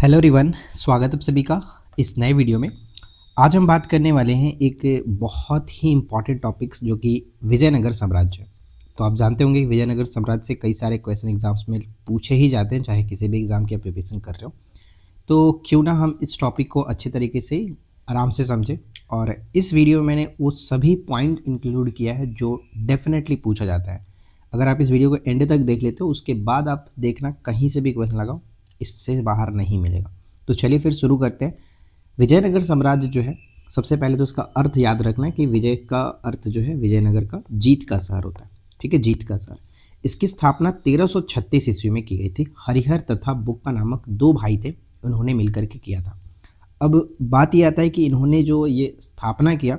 Hello everyone, स्वागत है आप सभी का इस नए वीडियो में। आज हम बात करने वाले हैं एक बहुत ही इम्पॉर्टेंट टॉपिक्स जो कि विजयनगर साम्राज्य। तो आप जानते होंगे कि विजयनगर साम्राज्य से कई सारे क्वेश्चन एग्जाम्स में पूछे ही जाते हैं, चाहे किसी भी एग्ज़ाम की प्रिपरेशन कर रहे हो। तो क्यों ना हम इस टॉपिक को अच्छे तरीके से आराम से समझें। और इस वीडियो में मैंने वो सभी पॉइंट इंक्लूड किया है जो डेफिनेटली पूछा जाता है। अगर आप इस वीडियो को एंड तक देख लेते हो, उसके बाद आप देखना कहीं से भी क्वेश्चन लगाओ, इससे बाहर नहीं मिलेगा। तो चलिए फिर शुरू करते हैं। विजयनगर साम्राज्य जो है, सबसे पहले तो उसका अर्थ याद रखना है कि विजय का अर्थ जो है विजयनगर का जीत का शहर होता है। ठीक है, जीत का शहर। इसकी स्थापना 1336 ईस्वी में की गई थी। हरिहर तथा बुक्का नामक दो भाई थे, उन्होंने मिलकर के किया था। अब बात ये आता है कि इन्होंने जो ये स्थापना किया,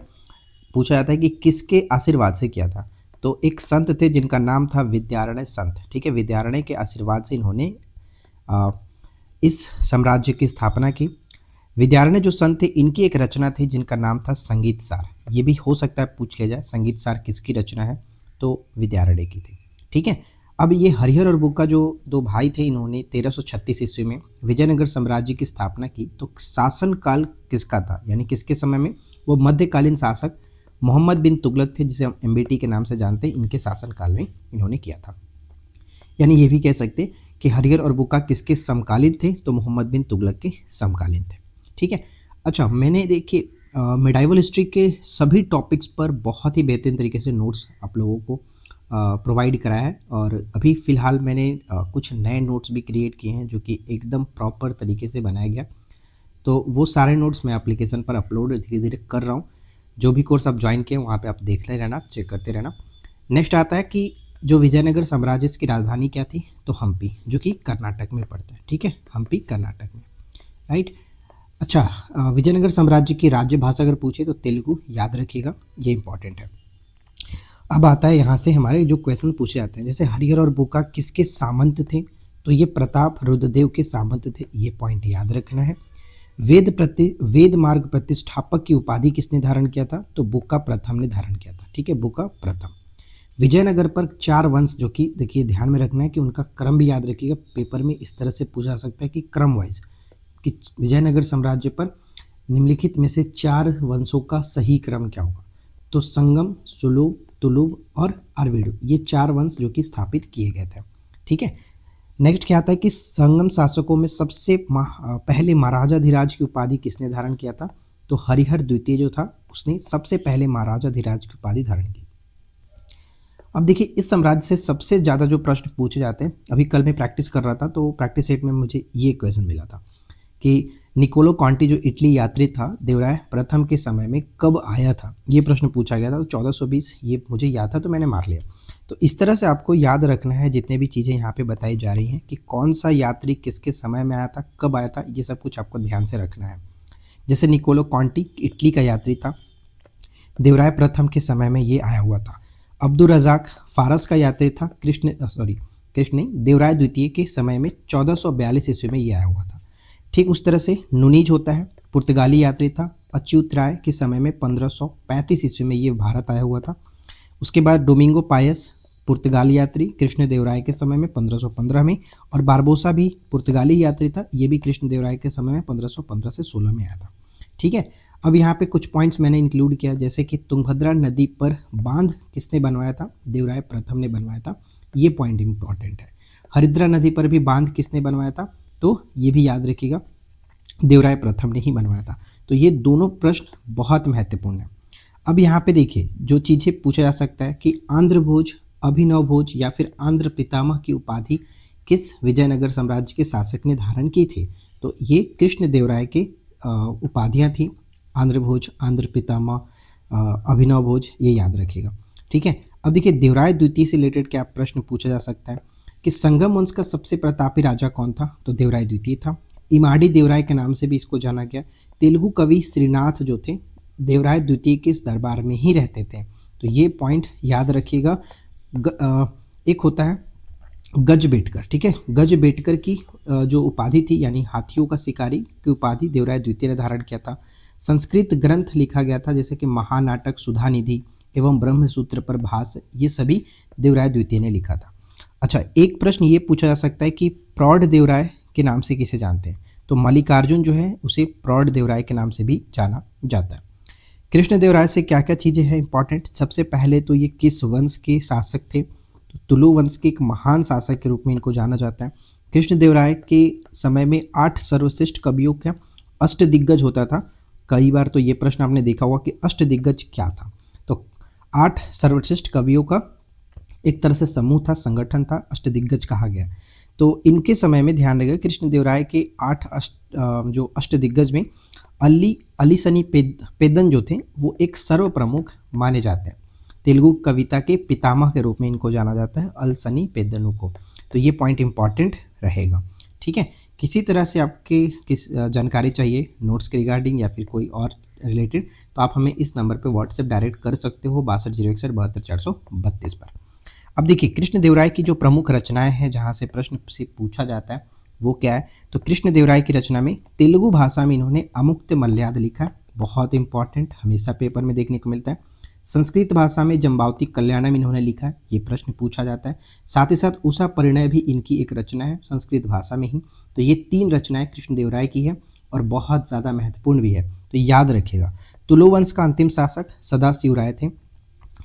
पूछा जाता है कि किसके आशीर्वाद से किया था। तो एक संत थे जिनका नाम था विद्यारण्य संत। ठीक है, विद्यारण्य के आशीर्वाद से इन्होंने इस साम्राज्य की स्थापना की। विद्यारण्य जो संत थे, इनकी एक रचना थी जिनका नाम था संगीत सार। ये भी हो सकता है पूछ लिया जाए, संगीत सार किसकी रचना है, तो विद्यारण्य की थी। ठीक है, अब ये हरिहर और बुक्का जो दो भाई थे, इन्होंने 1336 ईस्वी में विजयनगर साम्राज्य की स्थापना की। तो शासन काल किसका था, यानी किसके समय में? वो मध्यकालीन शासक मोहम्मद बिन तुगलक थे, जिसे हम MBT के नाम से जानते हैं। इनके शासन काल में इन्होंने किया था। यानी ये भी कह सकते कि हरिहर और बुक्का किसके समकालीन थे, तो मोहम्मद बिन तुगलक के समकालीन थे। ठीक है, अच्छा, मैंने देखिए मेडाइवल हिस्ट्री के सभी टॉपिक्स पर बहुत ही बेहतरीन तरीके से नोट्स आप लोगों को प्रोवाइड कराया है। और अभी फ़िलहाल मैंने कुछ नए नोट्स भी क्रिएट किए हैं जो कि एकदम प्रॉपर तरीके से बनाया गया। तो वो सारे नोट्स मैं एप्लीकेशन पर अपलोड धीरे धीरे कर रहा हूँ। जो भी कोर्स आप ज्वाइन किए वहाँ पे आप देखते रहना, चेक करते रहना। नेक्स्ट आता है कि जो विजयनगर साम्राज्य की राजधानी क्या थी, तो हम्पी, जो कि कर्नाटक में पड़ता है। ठीक है, हम्पी कर्नाटक में, राइट। अच्छा, विजयनगर साम्राज्य की राज्य भाषा अगर पूछे तो तेलुगु, याद रखिएगा, ये इंपॉर्टेंट है। अब आता है यहाँ से हमारे जो क्वेश्चन पूछे जाते हैं, जैसे हरिहर और बुक्का किसके सामंत थे, तो ये प्रताप रुद्रदेव के सामंत थे, ये पॉइंट याद रखना है। वेद मार्ग प्रतिष्ठापक की उपाधि किसने धारण किया था, तो बुक्का प्रथम ने धारण किया था। ठीक है, बुक्का प्रथम। विजयनगर पर 4 वंश, जो कि देखिए ध्यान में रखना है कि उनका क्रम भी याद रखिएगा। पेपर में इस तरह से पूछा जा सकता है कि क्रम वाइज, कि विजयनगर साम्राज्य पर निम्नलिखित में से 4 वंशों का सही क्रम क्या होगा, तो संगम, सुलुभ, तुलुभ और अरविड़, ये 4 वंश जो कि स्थापित किए गए थे। ठीक है, नेक्स्ट क्या आता है कि संगम शासकों में सबसे पहले महाराजाधिराज की उपाधि किसने धारण किया था, तो हरिहर द्वितीय जो था उसने सबसे पहले महाराजाधिराज की उपाधि धारण की। अब देखिए, इस साम्राज्य से सबसे ज़्यादा जो प्रश्न पूछे जाते हैं, अभी कल मैं प्रैक्टिस कर रहा था तो प्रैक्टिस सेट में मुझे ये क्वेश्चन मिला था कि निकोलो कॉन्टी जो इटली यात्री था, देवराय प्रथम के समय में कब आया था, ये प्रश्न पूछा गया था। तो 1420, ये मुझे याद था तो मैंने मार लिया। तो इस तरह से आपको याद रखना है जितने भी चीज़ें यहाँ पे बताई जा रही हैं, कि कौन सा यात्री किसके समय में आया था, कब आया था, ये सब कुछ आपको ध्यान से रखना है। जैसे निकोलो कॉन्टी इटली का यात्री था, देवराय प्रथम के समय में ये आया हुआ था। अब्दुल रज़ाक फारस का यात्री था, कृष्ण देवराय द्वितीय के समय में 1442 ईस्वी में ये आया हुआ था। ठीक उस तरह से नुनीज होता है, पुर्तगाली यात्री था, अच्युत राय के समय में 1535 ईस्वी में ये भारत आया हुआ था। उसके बाद डोमिंगो पायस पुर्तगाली यात्री, कृष्ण देवराय के समय में 1515 में, और बारबोसा भी पुर्तगाली यात्री था, ये भी कृष्ण देवराय के समय में 1515 से 16 में आया था। ठीक है, अब यहाँ पे कुछ पॉइंट्स मैंने इंक्लूड किया, जैसे कि तुंगभद्रा नदी पर बांध किसने बनवाया था, देवराय प्रथम ने बनवाया था, ये पॉइंट इंपॉर्टेंट है। हरिद्रा नदी पर भी बांध किसने बनवाया था, तो ये भी याद रखिएगा, देवराय प्रथम ने ही बनवाया था। तो ये दोनों प्रश्न बहुत महत्वपूर्ण है। अब यहाँ पे देखिए, जो चीज़ें पूछा जा सकता है कि आंध्र भोज, अभिनव भोज या फिर आंध्र पितामह की उपाधि किस विजयनगर साम्राज्य के शासक ने धारण की थी, तो ये कृष्ण देवराय के उपाधियाँ थी। आंध्र भोज, आंध्र पितामह, अभिनव भोज, ये याद रखिएगा। ठीक है, अब देखिए देवराय द्वितीय से रिलेटेड क्या प्रश्न पूछा जा सकता है कि संगम वंश का सबसे प्रतापी राजा कौन था, तो देवराय द्वितीय था। इमाड़ी देवराय के नाम से भी इसको जाना गया। तेलुगु कवि श्रीनाथ जो थे, देवराय द्वितीय के इस दरबार में ही रहते थे, तो ये पॉइंट याद रखिएगा। एक होता है गजबेटकर। ठीक है, गजबेटकर की जो उपाधि थी, यानी हाथियों का शिकारी की उपाधि देवराय द्वितीय ने धारण किया था। संस्कृत ग्रंथ लिखा गया था, जैसे कि महानाटक सुधानिधि एवं ब्रह्मसूत्र पर भाष्य, ये सभी देवराय द्वितीय ने लिखा था। अच्छा, एक प्रश्न ये पूछा जा सकता है कि प्रौढ़ देवराय के नाम से किसे जानते हैं, तो मल्लिकार्जुन जो है उसे प्रौढ़ देवराय के नाम से भी जाना जाता है। कृष्णदेवराय से क्या क्या चीज़ें हैं इंपॉर्टेंट, सबसे पहले तो ये किस वंश के शासक थे, तो तुलु वंश के एक महान शासक के रूप में इनको जाना जाता है। कृष्णदेवराय के समय में 8 सर्वश्रेष्ठ कवियों का अष्टदिग्गज होता था। कई बार तो ये प्रश्न आपने देखा होगा कि अष्टदिग्गज क्या था, तो 8 सर्वश्रेष्ठ कवियों का एक तरह से समूह था, संगठन था, अष्टदिग्गज कहा गया। तो इनके समय में ध्यान रखिएगा कृष्णदेवराय के 8 जो अष्टदिग्गज में अलीसनी पेद्दन जो थे वो एक सर्व प्रमुख माने जाते हैं। तेलुगु कविता के पितामह के रूप में इनको जाना जाता है, अलसनी पेद्दनु को। तो ये पॉइंट इंपॉर्टेंट रहेगा, ठीक है। किसी तरह से आपके किस जानकारी चाहिए नोट्स के रिगार्डिंग या फिर कोई और रिलेटेड, तो आप हमें इस नंबर पे व्हाट्सएप डायरेक्ट कर सकते हो 6201672432 पर। अब देखिए कृष्णदेवराय की जो प्रमुख रचनाएं हैं जहाँ से प्रश्न से पूछा जाता है वो क्या है, तो कृष्णदेवराय की रचना में तेलुगु भाषा में इन्होंने अमुक्त मल्याद लिखा है, बहुत इंपॉर्टेंट, हमेशा पेपर में देखने को मिलता है। संस्कृत भाषा में जम्बावती कल्याणम इन्होंने लिखा है, ये प्रश्न पूछा जाता है। साथ ही साथ उषा परिणय भी इनकी एक रचना है संस्कृत भाषा में ही। तो ये 3 रचनाएं कृष्णदेवराय की है और बहुत ज़्यादा महत्वपूर्ण भी है, तो याद रखिएगा। तुलु वंश का अंतिम शासक सदाशिवराय थे,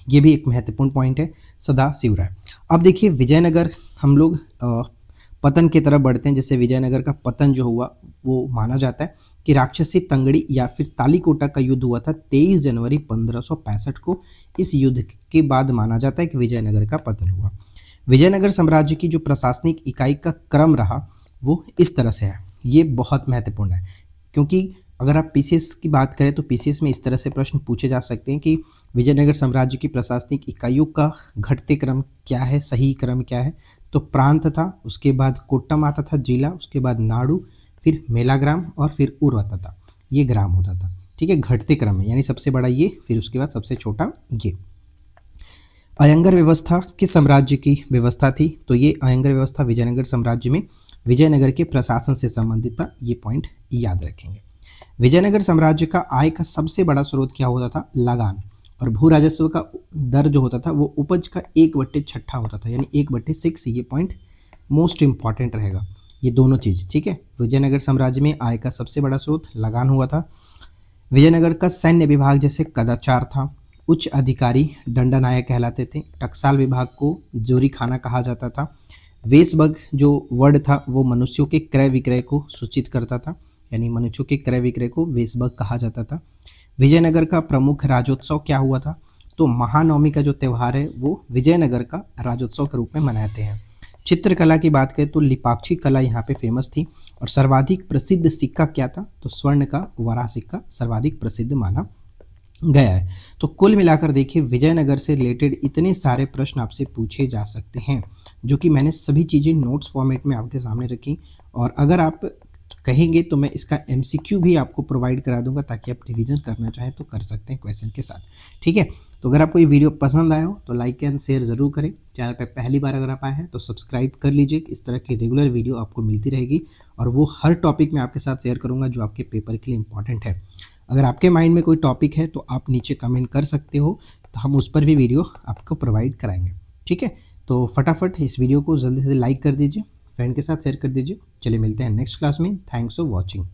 ये भी एक महत्वपूर्ण पॉइंट है, सदाशिवराय। अब देखिए विजयनगर हम लोग पतन की तरफ बढ़ते हैं। जैसे विजयनगर का पतन जो हुआ वो माना जाता है कि राक्षसी तंगड़ी या फिर तालीकोटा का युद्ध हुआ था 23 जनवरी 1565 को। इस युद्ध के बाद माना जाता है कि विजयनगर का पतन हुआ। विजयनगर साम्राज्य की जो प्रशासनिक इकाई का क्रम रहा वो इस तरह से है, ये बहुत महत्वपूर्ण है, क्योंकि अगर आप पीसीएस की बात करें तो पीसीएस में इस तरह से प्रश्न पूछे जा सकते हैं कि विजयनगर साम्राज्य की प्रशासनिक इकाइयों का घटते क्रम क्या है, सही क्रम क्या है। तो प्रांत था, उसके बाद कोट्टम आता था जिला, उसके बाद नाडु, फिर मेलाग्राम और फिर उर आता था, ये ग्राम होता था, ठीक है, घटते क्रम में, यानी सबसे बड़ा ये, फिर उसके बाद सबसे छोटा ये। अयंगर व्यवस्था किस साम्राज्य की व्यवस्था थी, तो ये अयंगर व्यवस्था विजयनगर साम्राज्य में विजयनगर के प्रशासन से संबंधित था, ये पॉइंट याद रखेंगे। विजयनगर साम्राज्य का आय का सबसे बड़ा स्रोत क्या होता था, लगान, और भू राजस्व का दर जो होता था वो उपज का 1/6 होता था, यानी 1/6। ये पॉइंट मोस्ट इंपॉर्टेंट रहेगा, ये दोनों चीज़, ठीक है। विजयनगर साम्राज्य में आय का सबसे बड़ा स्रोत लगान हुआ था। विजयनगर का सैन्य विभाग जैसे कदाचार था, उच्च अधिकारी दंडनायक कहलाते थे, टकसाल विभाग को जोरी खाना कहा जाता था। वेशबग जो वर्ड था वो मनुष्यों के क्रय विक्रय को सूचित करता था, यानी मनुष्यों के क्रय विक्रय को वेशबग कहा जाता था। विजयनगर का प्रमुख राज्योत्सव क्या हुआ था, तो महानवमी का जो त्यौहार है वो विजयनगर का राज्योत्सव के रूप में मनाते हैं। चित्रकला की बात करें तो लिपाक्षी कला यहाँ पे फेमस थी, और सर्वाधिक प्रसिद्ध सिक्का क्या था, तो स्वर्ण का वराह सिक्का सर्वाधिक प्रसिद्ध माना गया है। तो कुल मिलाकर देखिए विजयनगर से रिलेटेड इतने सारे प्रश्न आपसे पूछे जा सकते हैं, जो कि मैंने सभी चीज़ें नोट्स फॉर्मेट में आपके सामने रखी, और अगर आप कहेंगे तो मैं इसका MCQ भी आपको प्रोवाइड करा दूंगा, ताकि आप रिवीजन करना चाहें तो कर सकते हैं क्वेश्चन के साथ, ठीक है। तो अगर आपको ये वीडियो पसंद आया हो तो लाइक एंड शेयर ज़रूर करें। चैनल पर पहली बार अगर आप आए हैं तो सब्सक्राइब कर लीजिए, इस तरह की रेगुलर वीडियो आपको मिलती रहेगी, और वो हर टॉपिक में आपके साथ शेयर करूँगा जो आपके पेपर के लिए इंपॉर्टेंट है। अगर आपके माइंड में कोई टॉपिक है तो आप नीचे कमेंट कर सकते हो, तो हम उस पर भी वीडियो आपको प्रोवाइड कराएंगे, ठीक है। तो फटाफट इस वीडियो को जल्दी से लाइक कर दीजिए, फ्रेंड के साथ शेयर कर दीजिए। चलिए मिलते हैं नेक्स्ट क्लास में। Thanks for watching.